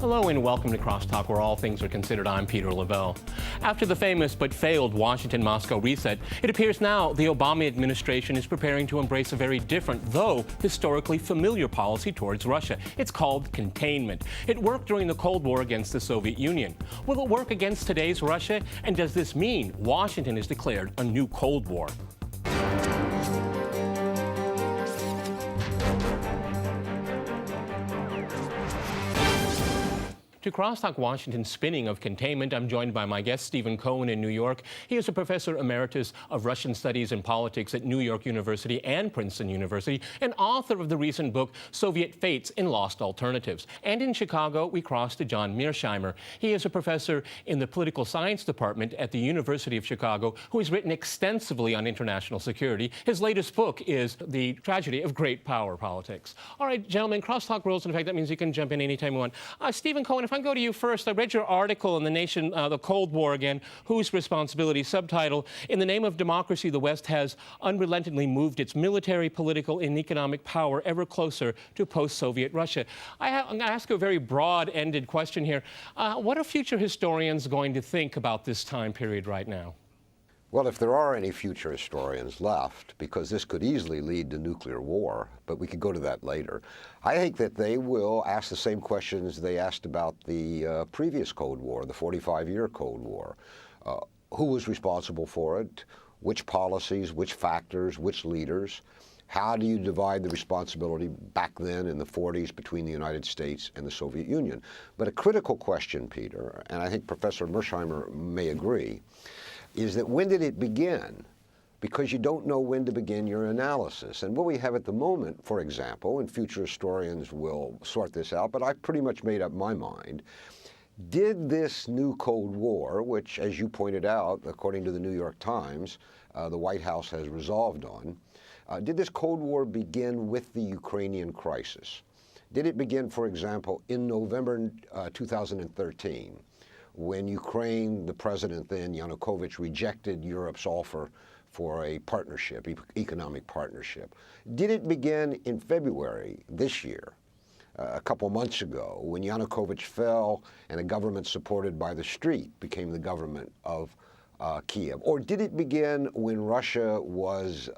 Hello and welcome to Crosstalk, where all things are considered. I'm Peter Lavelle. After the famous but failed Washington-Moscow reset, it appears now the Obama administration is preparing to embrace a very different, though historically familiar policy towards Russia. It's called containment. It worked during the Cold War against the Soviet Union. Will it work against today's Russia? And does this mean Washington has declared a new Cold War? To Crosstalk Washington's spinning of containment, I'm joined by my guest, Stephen Cohen in New York. He is a professor emeritus of Russian Studies and Politics at New York University and Princeton University, and author of the recent book, Soviet Fates in Lost Alternatives. And in Chicago, we cross to John Mearsheimer. He is a professor in the Political Science Department at the University of Chicago, who has written extensively on international security. His latest book is The Tragedy of Great Power Politics. All right, gentlemen, Crosstalk rules in effect. That means you can jump in anytime you want. Stephen Cohen, if I go to you first. I read your article in The Nation, The Cold War Again, Whose Responsibility? Subtitle, In the Name of Democracy, the West has unrelentingly moved its military, political, and economic power ever closer to post-Soviet Russia. I'm going to ask you a very broad-ended question here. What are future historians going to think about this time period right now? Well, if there are any future historians left, because this could easily lead to nuclear war, but we could go to that later, I think that they will ask the same questions they asked about the previous Cold War, the 45-year Cold War. Who was responsible for it? Which policies, which factors, which leaders? How do you divide the responsibility back then in the 40s between the United States and the Soviet Union? But a critical question, Peter, and I think Professor Mearsheimer may agree, is that when did it begin? Because you don't know when to begin your analysis. And what we have at the moment, for example, and future historians will sort this out, but I've pretty much made up my mind, did this new Cold War, which, as you pointed out, according to the New York Times, the White House has resolved on, did this Cold War begin with the Ukrainian crisis? Did it begin, for example, in November 2013? When Ukraine, the president then, Yanukovych, rejected Europe's offer for a partnership, economic partnership? Did it begin in February this year, a couple months ago, when Yanukovych fell and a government supported by the street became the government of Kiev? Or did it begin when Russia was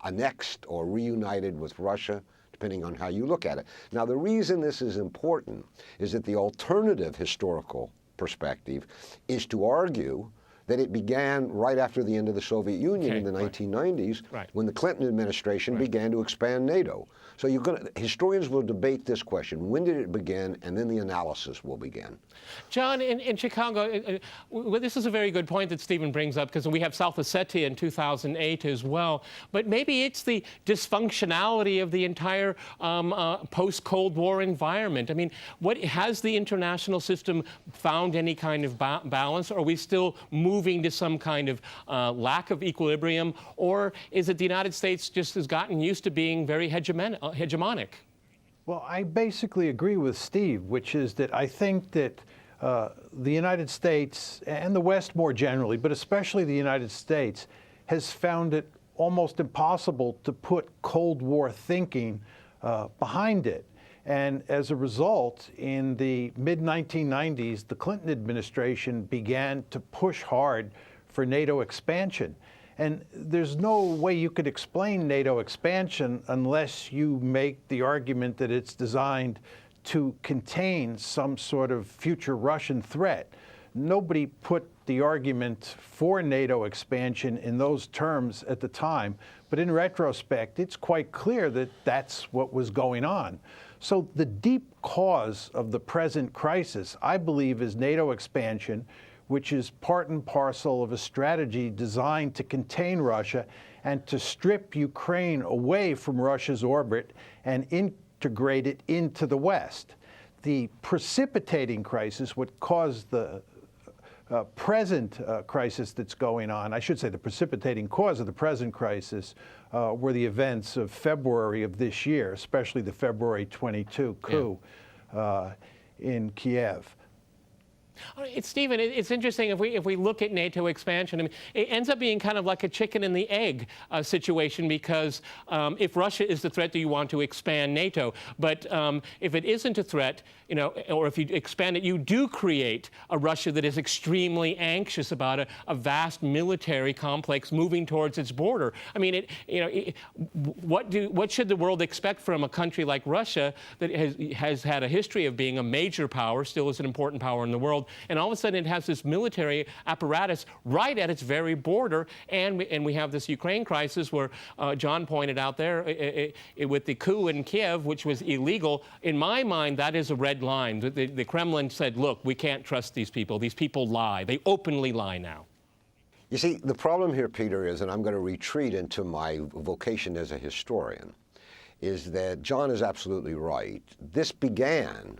annexed or reunited with Russia, depending on how you look at it? Now, the reason this is important is that the alternative historical perspective is to argue that it began right after the end of the Soviet Union in the 1990s, when the Clinton administration began to expand NATO. So historians will debate this question. When did it begin? And then the analysis will begin. John, in Chicago, this is a very good point that Stephen brings up, because we have South Ossetia in 2008 as well. But maybe it's the dysfunctionality of the entire post-Cold War environment. I mean, has the international system found any kind of balance? Are we still moving to some kind of lack of equilibrium? Or is it the United States just has gotten used to being very hegemonic? Well, I basically agree with Steve, which is that I think that the United States and the West more generally, but especially the United States, has found it almost impossible to put Cold War thinking behind it. And as a result, in the mid-1990s, the Clinton administration began to push hard for NATO expansion. And there's no way you could explain NATO expansion unless you make the argument that it's designed to contain some sort of future Russian threat. Nobody put the argument for NATO expansion in those terms at the time, but in retrospect, it's quite clear that that's what was going on. So the deep cause of the present crisis, I believe, is NATO expansion, which is part and parcel of a strategy designed to contain Russia and to strip Ukraine away from Russia's orbit and integrate it into the West. The precipitating crisis, what caused the present crisis that's going on, I should say the precipitating cause of the present crisis, were the events of February of this year, especially the February 22 coup in Kiev. Stephen, it's interesting if we look at NATO expansion. I mean, it ends up being kind of like a chicken and the egg situation, because if Russia is the threat, do you want to expand NATO? But if it isn't a threat, you know, or if you expand it, you do create a Russia that is extremely anxious about a vast military complex moving towards its border. I mean, what should the world expect from a country like Russia that has had a history of being a major power, still is an important power in the world, and all of a sudden it has this military apparatus right at its very border, and we have this Ukraine crisis where John pointed out there with the coup in Kiev, which was illegal. In my mind, that is a red line. The Kremlin said, look, we can't trust these people. These people lie. They openly lie now. You see, the problem here, Peter, is, and I'm going to retreat into my vocation as a historian, is that John is absolutely right. This began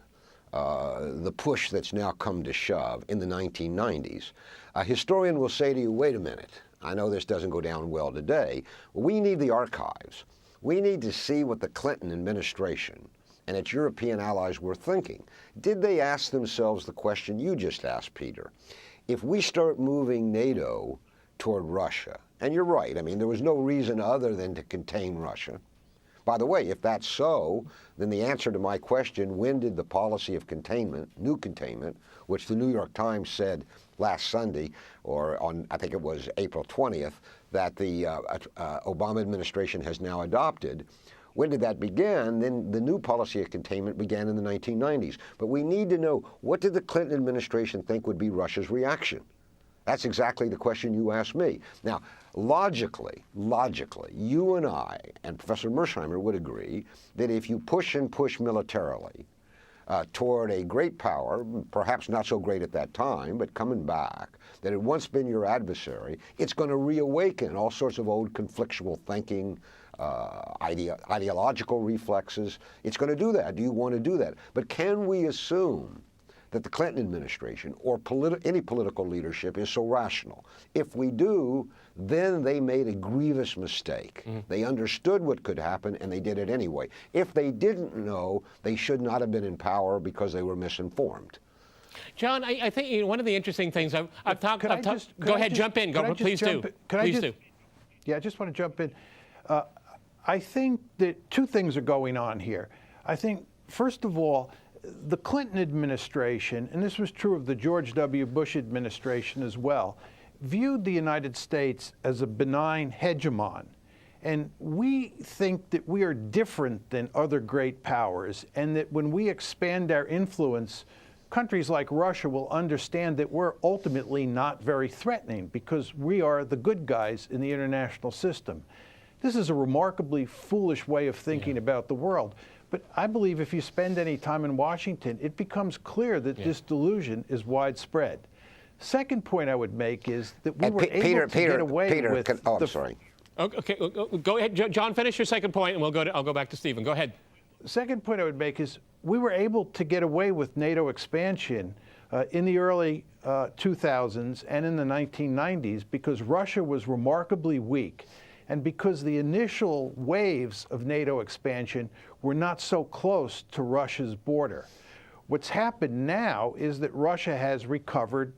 the push that's now come to shove in the 1990s. A historian will say to you, wait a minute, I know this doesn't go down well today. We need the archives. We need to see what the Clinton administration and its European allies were thinking. Did they ask themselves the question you just asked, Peter? If we start moving NATO toward Russia, and you're right, I mean, there was no reason other than to contain Russia. By the way, if that's so, then the answer to my question, when did the policy of containment, new containment, which the New York Times said last Sunday, or on, I think it was April 20th, that the Obama administration has now adopted, when did that begin? Then the new policy of containment began in the 1990s. But we need to know, what did the Clinton administration think would be Russia's reaction? That's exactly the question you asked me. Now, logically, you and I and Professor Mersheimer would agree that if you push and push militarily toward a great power, perhaps not so great at that time, but coming back, that had once been your adversary, it's going to reawaken all sorts of old conflictual thinking, ideological reflexes. It's going to do that. Do you want to do that? But can we assume that the Clinton administration or any political leadership is so rational? If we do, then they made a grievous mistake. They understood what could happen, and they did it anyway. If they didn't know, they should not have been in power because they were misinformed. John, I think one of the interesting things I've talked. Go ahead, jump in. Please do. Please do. Yeah, I just want to jump in. I think that two things are going on here. I think, first of all, the Clinton administration, and this was true of the George W. Bush administration as well, viewed the United States as a benign hegemon. And we think that we are different than other great powers, and that when we expand our influence, countries like Russia will understand that we're ultimately not very threatening because we are the good guys in the international system. This is a remarkably foolish way of thinking about the world. But I believe if you spend any time in Washington, it becomes clear that this delusion is widespread. Second point I would make is that we were able to get away with... I'm sorry. Okay, go ahead, John. Finish your second point, and I'll go back to Stephen. Go ahead. Second point I would make is we were able to get away with NATO expansion in the early 2000s and in the 1990s because Russia was remarkably weak, and because the initial waves of NATO expansion were not so close to Russia's border. What's happened now is that Russia has recovered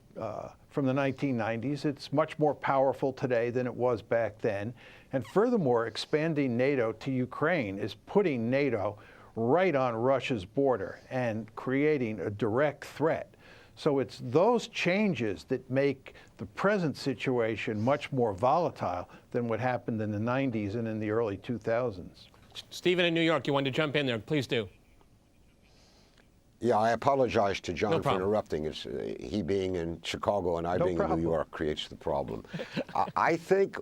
from the 1990s. It's much more powerful today than it was back then. And furthermore, expanding NATO to Ukraine is putting NATO right on Russia's border and creating a direct threat. So it's those changes that make the present situation much more volatile than what happened in the 90s and in the early 2000s. Stephen in New York, you wanted to jump in there. Please do. Yeah, I apologize to John for interrupting. It's, he being in Chicago and I being in New York creates the problem. I think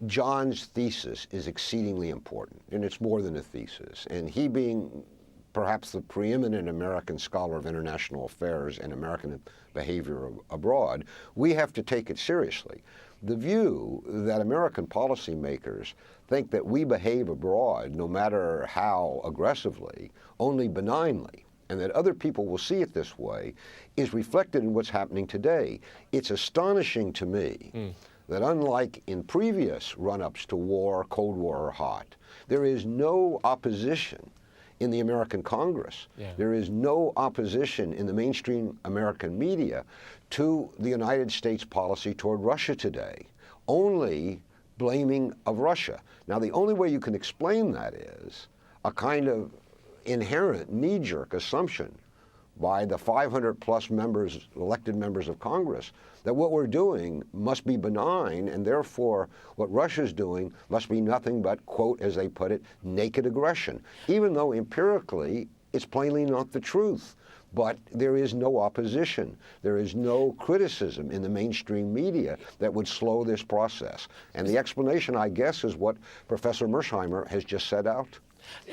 John's thesis is exceedingly important, and it's more than a thesis. And he being perhaps the preeminent American scholar of international affairs and American behavior abroad, we have to take it seriously. The view that American policymakers think that we behave abroad, no matter how aggressively, only benignly, and that other people will see it this way, is reflected in what's happening today. It's astonishing to me that unlike in previous run-ups to war, Cold War or hot, there is no opposition in the American Congress. Yeah. There is no opposition in the mainstream American media to the United States policy toward Russia today, only blaming of Russia. Now, the only way you can explain that is a kind of inherent knee-jerk assumption by the 500-plus members, elected members of Congress, that what we're doing must be benign, and therefore what Russia's doing must be nothing but, quote, as they put it, naked aggression, even though empirically it's plainly not the truth. But there is no opposition. There is no criticism in the mainstream media that would slow this process. And the explanation, I guess, is what Professor Mersheimer has just set out.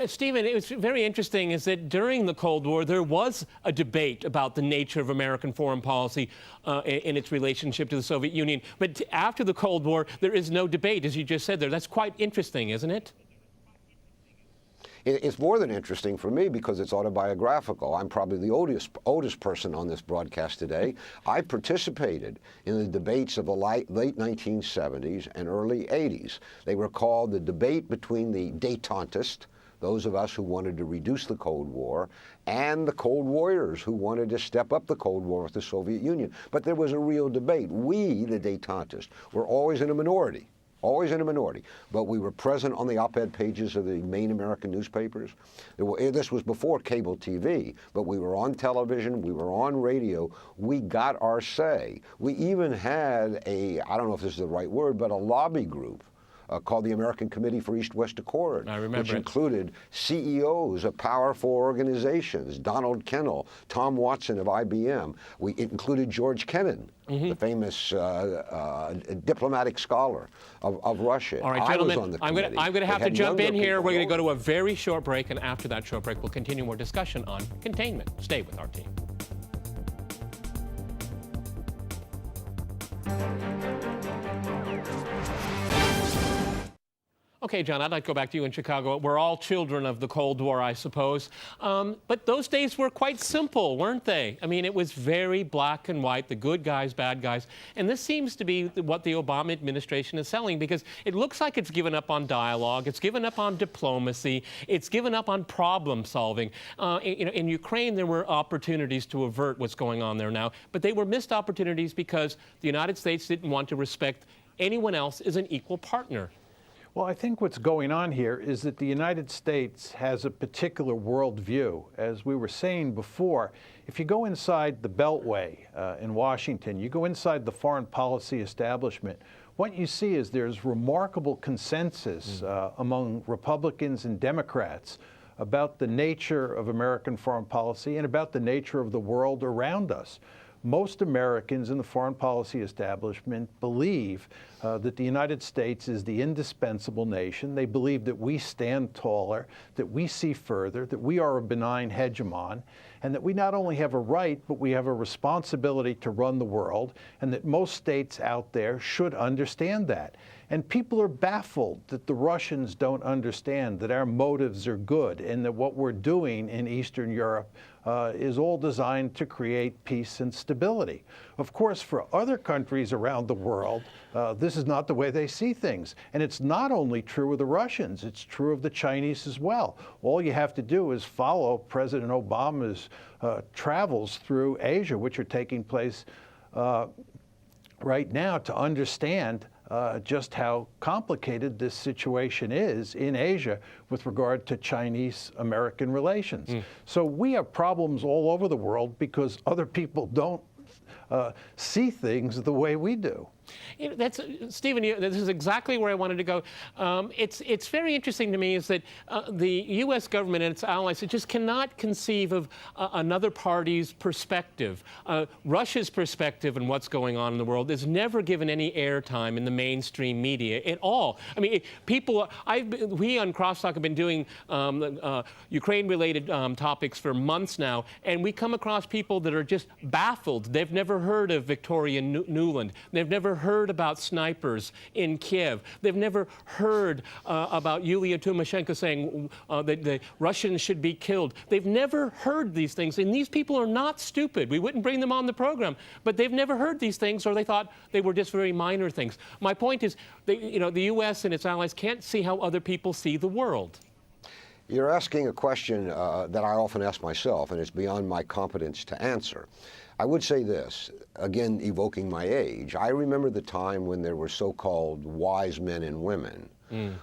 Stephen, it was very interesting is that during the Cold War, there was a debate about the nature of American foreign policy in its relationship to the Soviet Union. But after the Cold War, there is no debate, as you just said there. That's quite interesting, isn't it? It's more than interesting for me because it's autobiographical. I'm probably the oldest person on this broadcast today. I participated in the debates of the late 1970s and early 80s. They were called the debate between the détentistes, those of us who wanted to reduce the Cold War, and the Cold Warriors who wanted to step up the Cold War with the Soviet Union. But there was a real debate. We, the détentistes, were always in a minority. Always in a minority, but we were present on the op-ed pages of the main American newspapers. This was before cable TV, but we were on television, we were on radio, we got our say. We even had I don't know if this is the right word, but a lobby group called the American Committee for East-West Accord, which included CEOs of powerful organizations, Donald Kennel, Tom Watson of IBM. It included George Kennan, the famous diplomatic scholar of Russia. All right, gentlemen, I'm going to have to jump in here. We're going to go to a very short break, and after that short break, we'll continue more discussion on containment. Stay with our team. Okay, John, I'd like to go back to you in Chicago. We're all children of the Cold War, I suppose. But those days were quite simple, weren't they? I mean, it was very black and white, the good guys, bad guys. And this seems to be what the Obama administration is selling, because it looks like it's given up on dialogue, it's given up on diplomacy, it's given up on problem solving. In Ukraine, there were opportunities to avert what's going on there now, but they were missed opportunities because the United States didn't want to respect anyone else as an equal partner. Well, I think what's going on here is that the United States has a particular worldview. As we were saying before, if you go inside the Beltway in Washington, you go inside the foreign policy establishment, what you see is there's remarkable consensus among Republicans and Democrats about the nature of American foreign policy and about the nature of the world around us. Most Americans in the foreign policy establishment believe that the United States is the indispensable nation. They believe that we stand taller, that we see further, that we are a benign hegemon, and that we not only have a right, but we have a responsibility to run the world, and that most states out there should understand that. And people are baffled that the Russians don't understand that our motives are good and that what we're doing in Eastern Europe is all designed to create peace and stability. Of course, for other countries around the world, this is not the way they see things. And it's not only true of the Russians, it's true of the Chinese as well. All you have to do is follow President Obama's travels through Asia, which are taking place right now, to understand just how complicated this situation is in Asia with regard to Chinese-American relations. So we have problems all over the world because other people don't see things the way we do. Stephen, this is exactly where I wanted to go. It's very interesting to me is that the U.S. government and its allies just cannot conceive of another party's perspective. Russia's perspective and what's going on in the world is never given any airtime in the mainstream media at all. I mean, we on Crosstalk have been doing Ukraine-related topics for months now, and we come across people that are just baffled. They've never heard of Victoria Nuland. They've never heard about snipers in Kiev. They've never heard about Yulia Tymoshenko saying that the Russians should be killed. They've never heard these things, and these people are not stupid. We wouldn't bring them on the program, but they've never heard these things, or they thought they were just very minor things. My point is, the U.S. and its allies can't see how other people see the world. You're asking a question that I often ask myself, and it's beyond my competence to answer. I would say this, again evoking my age. I remember the time when there were so-called wise men and women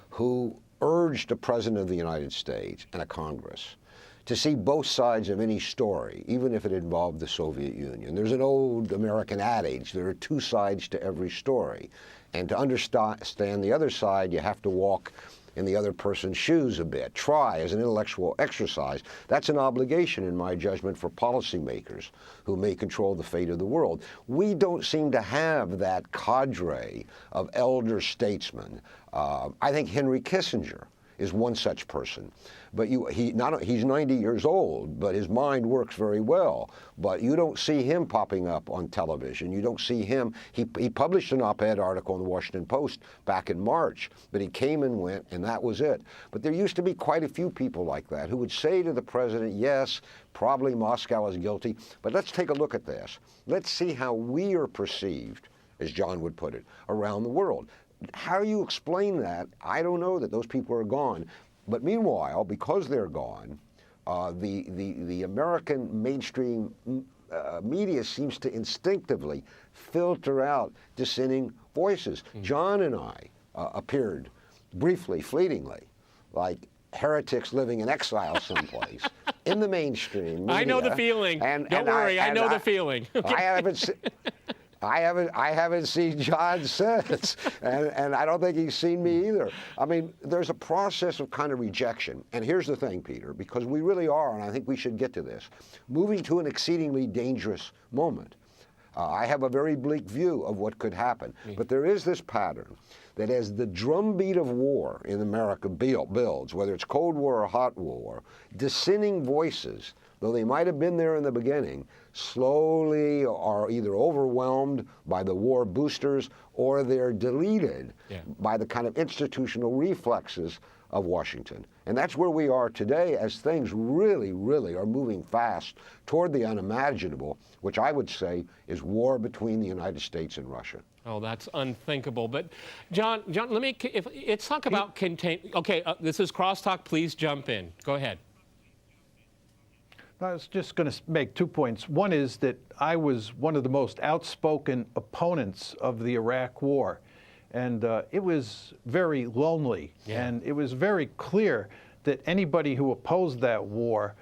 who urged a president of the United States and a Congress to see both sides of any story, even if it involved the Soviet Union. There's an old American adage, there are two sides to every story. And to understand the other side, you have to walk in the other person's shoes a bit. Try as an intellectual exercise. That's an obligation, in my judgment, for policymakers who may control the fate of the world. We don't seem to have that cadre of elder statesmen. I think Henry Kissinger is one such person. But he's 90 years old, but his mind works very well. But you don't see him popping up on television. You don't see him. He published an op-ed article in the Washington Post back in March, but he came and went, and that was it. But there used to be quite a few people like that who would say to the president, yes, probably Moscow is guilty, but let's take a look at this. Let's see how we are perceived, as John would put it, around the world. How you explain that, I don't know that those people are gone. But meanwhile, because they're gone, the American mainstream media seems to instinctively filter out dissenting voices. John and I appeared briefly, fleetingly, like heretics living in exile someplace in the mainstream media. I know the feeling. Don't worry, I know the feeling. I haven't seen John since, and I don't think he's seen me either. I mean, there's a process of kind of rejection. And here's the thing, Peter, because we really are, and I think we should get to this, moving to an exceedingly dangerous moment. I have a very bleak view of what could happen. But there is this pattern that as the drumbeat of war in America builds, whether it's Cold War or hot war, dissenting voices, though they might have been there in the beginning, slowly are either overwhelmed by the war boosters or they're deleted by the kind of institutional reflexes of Washington. And that's where we are today as things really, really are moving fast toward the unimaginable, which I would say is war between the United States and Russia. Oh, that's unthinkable. But John, let me, let's talk about okay, this is Crosstalk. Please jump in. Go ahead. I was just going to make 2 points. One is that I was one of the most outspoken opponents of the Iraq War. And it was very lonely. And it was very clear that anybody who opposed that war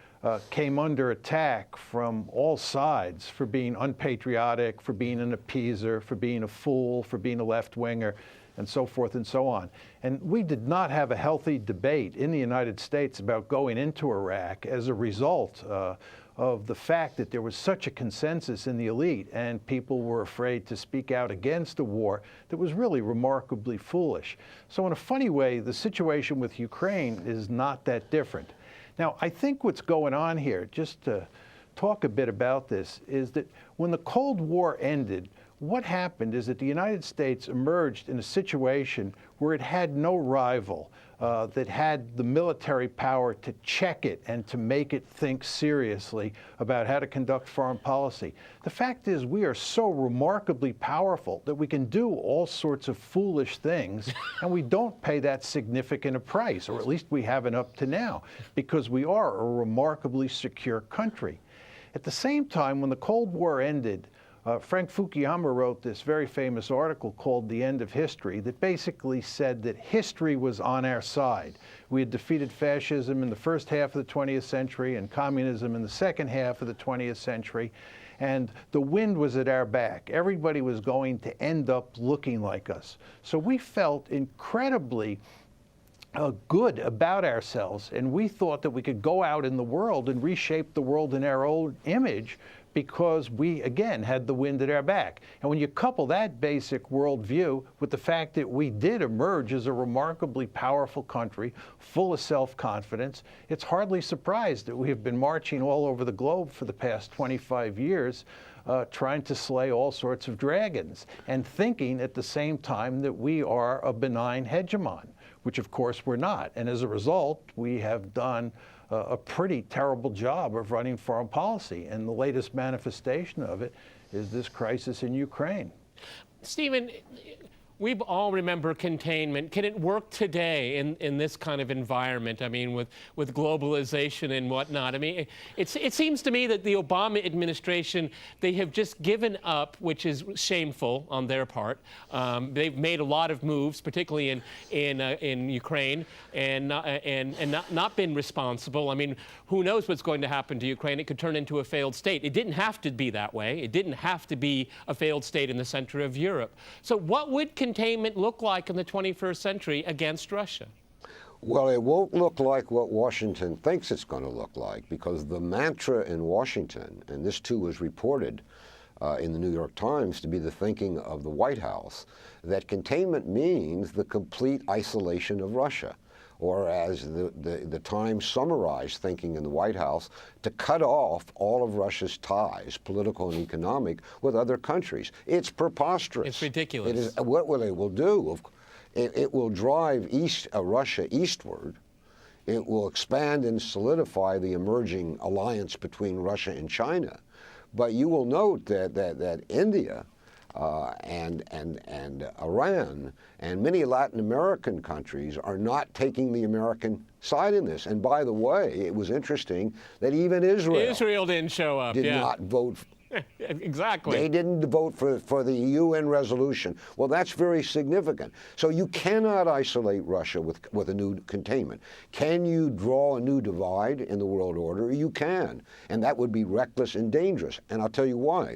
came under attack from all sides for being unpatriotic, for being an appeaser, for being a fool, for being a left-winger, and so forth and so on. And we did not have a healthy debate in the United States about going into Iraq as a result of the fact that there was such a consensus in the elite and people were afraid to speak out against a war that was really remarkably foolish. So in a funny way, the situation with Ukraine is not that different. Now, I think what's going on here, just to talk a bit about this, is that when the Cold War ended, what happened is that the United States emerged in a situation where it had no rival that had the military power to check it and to make it think seriously about how to conduct foreign policy. The fact is we are so remarkably powerful that we can do all sorts of foolish things and we don't pay that significant a price, or at least we haven't up to now, because we are a remarkably secure country. At the same time, when the Cold War ended, Frank Fukuyama wrote this very famous article called The End of History that basically said that history was on our side. We had defeated fascism in the first half of the 20th century and communism in the second half of the 20th century, and the wind was at our back. Everybody was going to end up looking like us. So we felt incredibly good about ourselves, and we thought that we could go out in the world and reshape the world in our own image because we, again, had the wind at our back. And when you couple that basic worldview with the fact that we did emerge as a remarkably powerful country, full of self-confidence, it's hardly surprised that we have been marching all over the globe for the past 25 years trying to slay all sorts of dragons and thinking at the same time that we are a benign hegemon, which of course we're not. And as a result, we have done a pretty terrible job of running foreign policy. And the latest manifestation of it is this crisis in Ukraine. Stephen, We all remember containment. Can it work today in this kind of environment? I mean, with globalization and whatnot. I mean, it seems to me that the Obama administration, they have just given up, which is shameful on their part. They've made a lot of moves, particularly in Ukraine, and not been responsible. I mean, who knows what's going to happen to Ukraine? It could turn into a failed state. It didn't have to be that way. It didn't have to be a failed state in the center of Europe. So what would containment look like in the 21st century against Russia? Well, it won't look like what Washington thinks it's going to look like, because the mantra in Washington, and this too was reported in the New York Times to be the thinking of the White House, that containment means the complete isolation of Russia, or as the Times summarized thinking in the White House, to cut off all of Russia's ties, political and economic, with other countries. It's preposterous. It's ridiculous. It is, what it will do, it will drive Russia eastward. It will expand and solidify the emerging alliance between Russia and China. But you will note that India and Iran and many Latin American countries are not taking the American side in this. And by the way, it was interesting that even Israel didn't show up. Did not vote. Exactly. They didn't vote for the UN resolution. Well, that's very significant. So you cannot isolate Russia with a new containment. Can you draw a new divide in the world order? You can. And that would be reckless and dangerous. And I'll tell you why.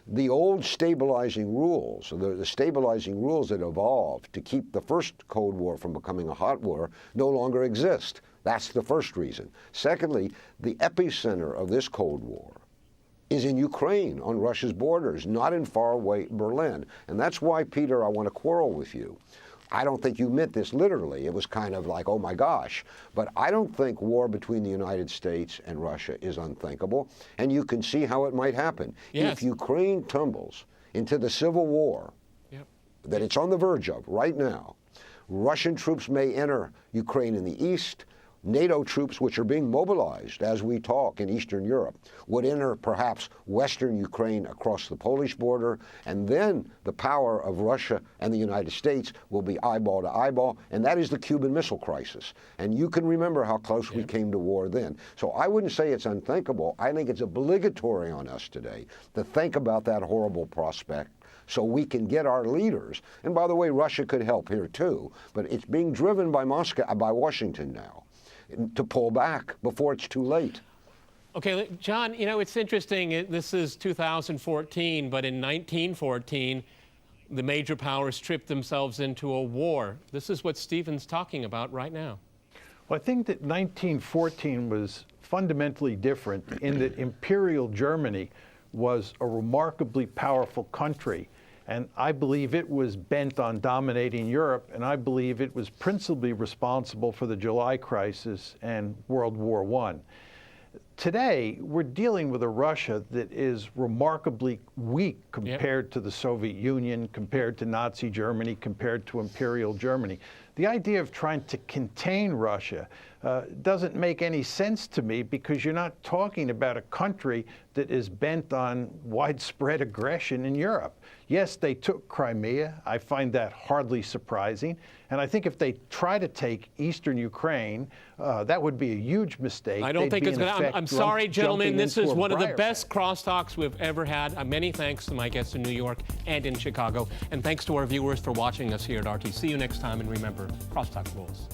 The old stabilizing rules, the stabilizing rules that evolved to keep the first Cold War from becoming a hot war, no longer exist. That's the first reason. Secondly, the epicenter of this Cold War is in Ukraine, on Russia's borders, not in faraway Berlin. And that's why, Peter, I want to quarrel with you. I don't think you meant this literally. It was kind of like, oh my gosh. But I don't think war between the United States and Russia is unthinkable. And you can see how it might happen. Yes. If Ukraine tumbles into the civil war that it's on the verge of right now, Russian troops may enter Ukraine in the east. NATO troops, which are being mobilized as we talk in Eastern Europe, would enter perhaps Western Ukraine across the Polish border, and then the power of Russia and the United States will be eyeball to eyeball, and that is the Cuban Missile Crisis. And you can remember how close we came to war then. So I wouldn't say it's unthinkable. I think it's obligatory on us today to think about that horrible prospect, so we can get our leaders. And by the way, Russia could help here too, but it's being driven by by Washington now, to pull back before it's too late. Okay, John, you know, it's interesting. This is 2014, but in 1914, the major powers tripped themselves into a war. This is what Stephen's talking about right now. Well, I think that 1914 was fundamentally different in that Imperial Germany was a remarkably powerful country. And I believe it was bent on dominating Europe, and I believe it was principally responsible for the July crisis and World War I. Today, we're dealing with a Russia that is remarkably weak compared to the Soviet Union, compared to Nazi Germany, compared to Imperial Germany. The idea of trying to contain Russia doesn't make any sense to me, because you're not talking about a country that is bent on widespread aggression in Europe. Yes, they took Crimea. I find that hardly surprising. And I think if they try to take eastern Ukraine, that would be a huge mistake. I don't think it's going to. I'm sorry, gentlemen. This is one of the best pit. crosstalks we've ever had. Many thanks to my guests in New York and in Chicago. And thanks to our viewers for watching us here at RT. See you next time. And remember, crosstalk rules.